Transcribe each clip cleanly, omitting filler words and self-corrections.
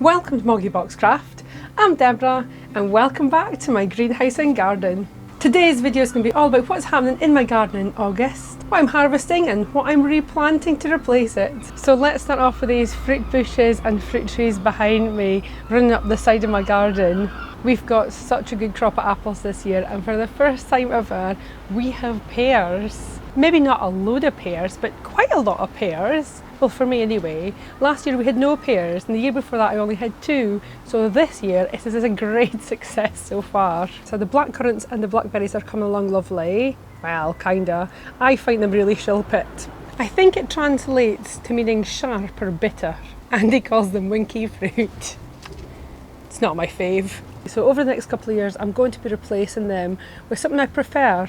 Welcome to MoggyBoxCraft. I'm Deborah and welcome back to my greenhouse and garden. Today's video is going to be all about what's happening in my garden in August, what I'm harvesting and what I'm replanting to replace it. So let's start off with these fruit bushes and fruit trees behind me running up the side of my garden. We've got such a good crop of apples this year, and for the first time ever we have pears. Maybe not a load of pears, but quite a lot of pears. Well, for me anyway. Last year we had no pears, and the year before that I only had 2. So this year it is a great success so far. So the blackcurrants and the blackberries are coming along lovely. Well, kinda. I find them really shilpit. I think it translates to meaning sharp or bitter. Andy calls them winky fruit. It's not my fave. So over the next couple of years I'm going to be replacing them with something I prefer.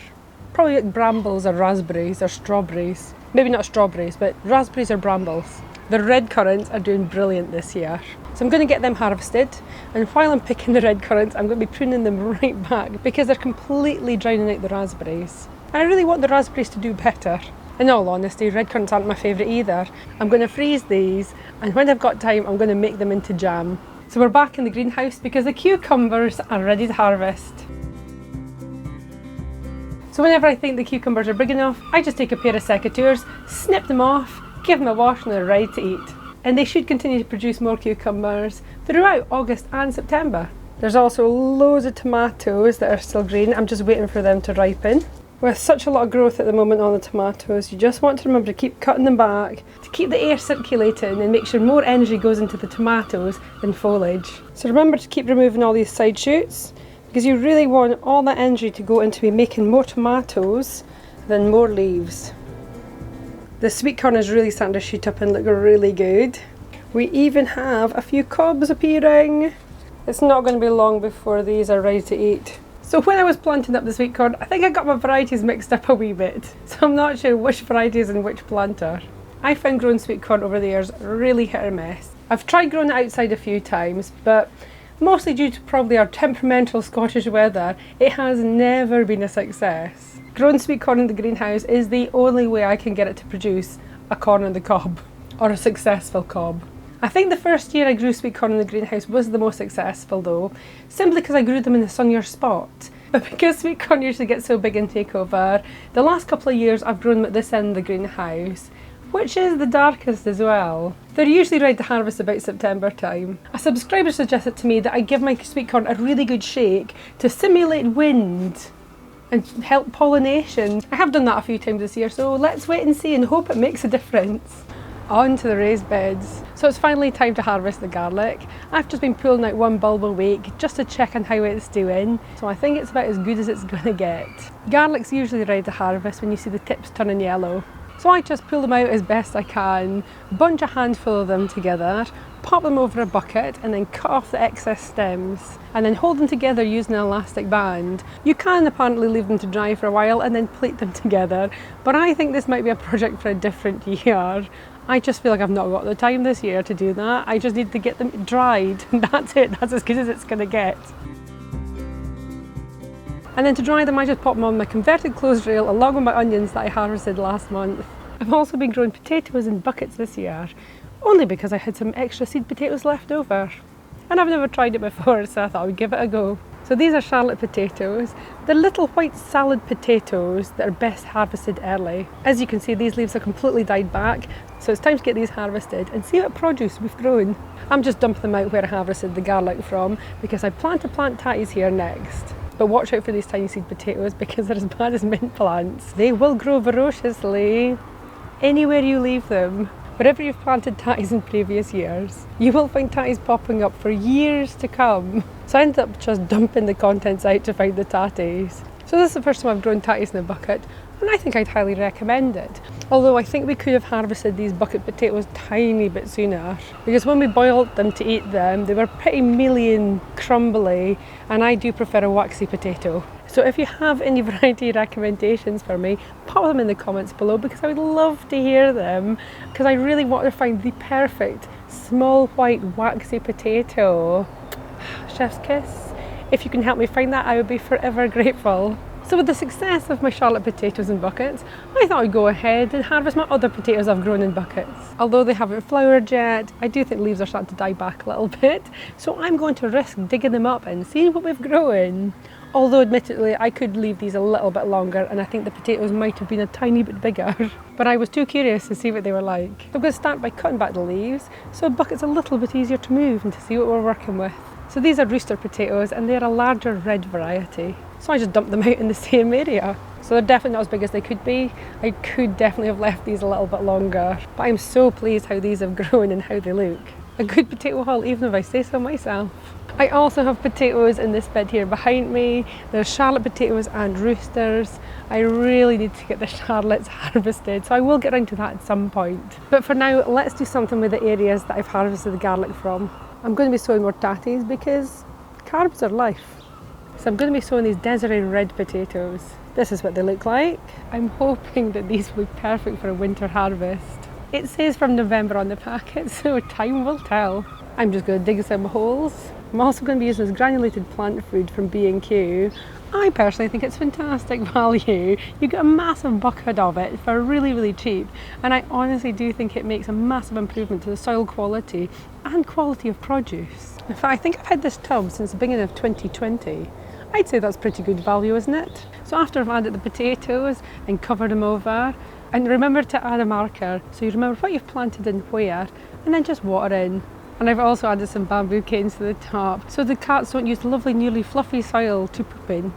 Probably like brambles or raspberries or strawberries. Maybe not strawberries, but raspberries or brambles. The red currants are doing brilliant this year. So I'm going to get them harvested, and while I'm picking the red currants I'm going to be pruning them right back because they're completely drowning out the raspberries. And I really want the raspberries to do better. In all honesty, red currants aren't my favourite either. I'm going to freeze these, and when I've got time I'm going to make them into jam. So we're back in the greenhouse because the cucumbers are ready to harvest. So whenever I think the cucumbers are big enough, I just take a pair of secateurs, snip them off, give them a wash, and they're ready to eat. And they should continue to produce more cucumbers throughout August and September. There's also loads of tomatoes that are still green. I'm just waiting for them to ripen. With such a lot of growth at the moment on the tomatoes, you just want to remember to keep cutting them back, to keep the air circulating and make sure more energy goes into the tomatoes than foliage. So remember to keep removing all these side shoots, because you really want all that energy to go into making more tomatoes than more leaves. The sweet corn is really starting to shoot up and look really good. We even have a few cobs appearing. It's not going to be long before these are ready to eat. So when I was planting up the sweet corn, I think I got my varieties mixed up a wee bit. So I'm not sure which variety is in which planter. I found growing sweet corn over the years really hit or miss. I've tried growing it outside a few times, but mostly due to probably our temperamental Scottish weather, it has never been a success. Growing sweet corn in the greenhouse is the only way I can get it to produce a corn on the cob, or a successful cob. I think the first year I grew sweet corn in the greenhouse was the most successful though, simply because I grew them in the sunnier spot. But because sweet corn usually gets so big and take over, the last couple of years I've grown them at this end of the greenhouse, which is the darkest as well. They're usually ready to harvest about September time. A subscriber suggested to me that I give my sweet corn a really good shake to simulate wind and help pollination. I have done that a few times this year, so let's wait and see and hope it makes a difference. On to the raised beds. So it's finally time to harvest the garlic. I've just been pulling out one bulb a week just to check on how it's doing, so I think it's about as good as it's going to get. Garlic's usually ready to harvest when you see the tips turning yellow. So I just pull them out as best I can, bunch a handful of them together, pop them over a bucket and then cut off the excess stems and then hold them together using an elastic band. You can apparently leave them to dry for a while and then plait them together, but I think this might be a project for a different year. I just feel like I've not got the time this year to do that. I just need to get them dried. That's it, that's as good as it's going to get. And then to dry them I just pop them on my converted clothes rail along with my onions that I harvested last month. I've also been growing potatoes in buckets this year, only because I had some extra seed potatoes left over. And I've never tried it before, so I thought I would give it a go. So these are Charlotte potatoes. They're little white salad potatoes that are best harvested early. As you can see, these leaves are completely died back, so it's time to get these harvested and see what produce we've grown. I'm just dumping them out where I harvested the garlic from because I plan to plant tatties here next. But watch out for these tiny seed potatoes because they're as bad as mint plants. They will grow ferociously anywhere you leave them. Wherever you've planted tatties in previous years, you will find tatties popping up for years to come. So I ended up just dumping the contents out to find the tatties. So this is the first time I've grown tatties in a bucket, and I think I'd highly recommend it. Although I think we could have harvested these bucket potatoes a tiny bit sooner, because when we boiled them to eat them, they were pretty mealy and crumbly, and I do prefer a waxy potato. So if you have any variety recommendations for me, pop them in the comments below because I would love to hear them, because I really want to find the perfect small white waxy potato. Chef's kiss. If you can help me find that, I would be forever grateful. So with the success of my Charlotte potatoes in buckets, I thought I'd go ahead and harvest my other potatoes I've grown in buckets. Although they haven't flowered yet, I do think leaves are starting to die back a little bit, so I'm going to risk digging them up and seeing what we've grown. Although admittedly I could leave these a little bit longer and I think the potatoes might have been a tiny bit bigger, but I was too curious to see what they were like. I'm going to start by cutting back the leaves so a bucket's a little bit easier to move and to see what we're working with. So these are rooster potatoes and they're a larger red variety. So I just dumped them out in the same area. So they're definitely not as big as they could be. I could definitely have left these a little bit longer, but I'm so pleased how these have grown and how they look. A good potato haul, even if I say so myself. I also have potatoes in this bed here behind me. There's Charlotte potatoes and roosters. I really need to get the Charlottes harvested, so I will get around to that at some point. But for now, let's do something with the areas that I've harvested the garlic from. I'm going to be sowing more tatties because carbs are life. So I'm going to be sowing these Desiree red potatoes. This is what they look like. I'm hoping that these will be perfect for a winter harvest. It says from November on the packet, so time will tell. I'm just going to dig some holes. I'm also going to be using this granulated plant food from B&Q. I personally think it's fantastic value. You get a massive bucket of it for really, really cheap. And I honestly do think it makes a massive improvement to the soil quality and quality of produce. In fact, I think I've had this tub since the beginning of 2020. I'd say that's pretty good value, isn't it? So after I've added the potatoes and covered them over, and remember to add a marker so you remember what you've planted and where, and then just water in. And I've also added some bamboo canes to the top so the cats don't use the lovely newly fluffy soil to poop in,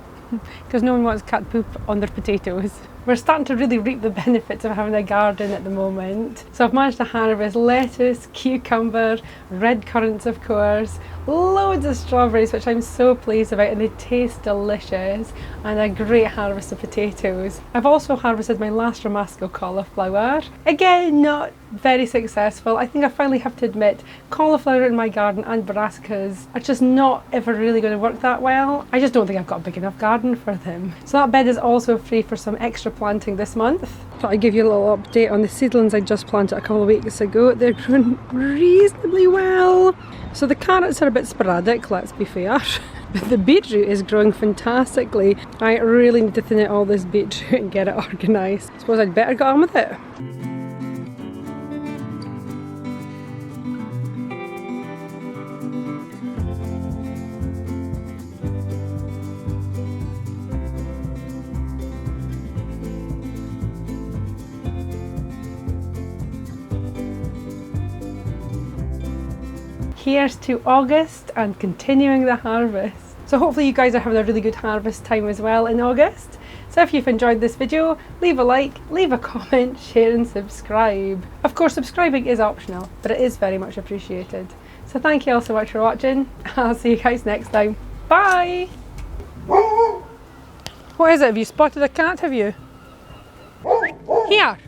because no one wants cat poop on their potatoes. We're starting to really reap the benefits of having a garden at the moment. So I've managed to harvest lettuce, cucumber, red currants of course, loads of strawberries which I'm so pleased about and they taste delicious, and a great harvest of potatoes. I've also harvested my last Ramasco cauliflower. Again, not very successful. I think I finally have to admit cauliflower in my garden and brassicas are just not ever really going to work that well. I just don't think I've got a big enough garden for them. So that bed is also free for some extra planting this month. Thought I'd give you a little update on the seedlings I just planted a couple of weeks ago. They're growing reasonably well. So the carrots are a bit sporadic, let's be fair. But the beetroot is growing fantastically. I really need to thin out all this beetroot and get it organised. I suppose I'd better get on with it. Here's to August and continuing the harvest. So hopefully you guys are having a really good harvest time as well in August. So if you've enjoyed this video, leave a like, leave a comment, share and subscribe. Of course, subscribing is optional, but it is very much appreciated. So thank you all so much for watching. I'll see you guys next time. Bye! What is it? Have you spotted a cat, have you? Here!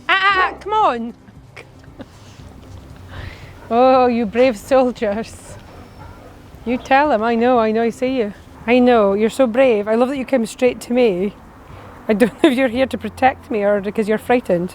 Come on! Oh, you brave soldiers. You tell him, I know, I see you. I know, you're so brave. I love that you came straight to me. I don't know if you're here to protect me or because you're frightened.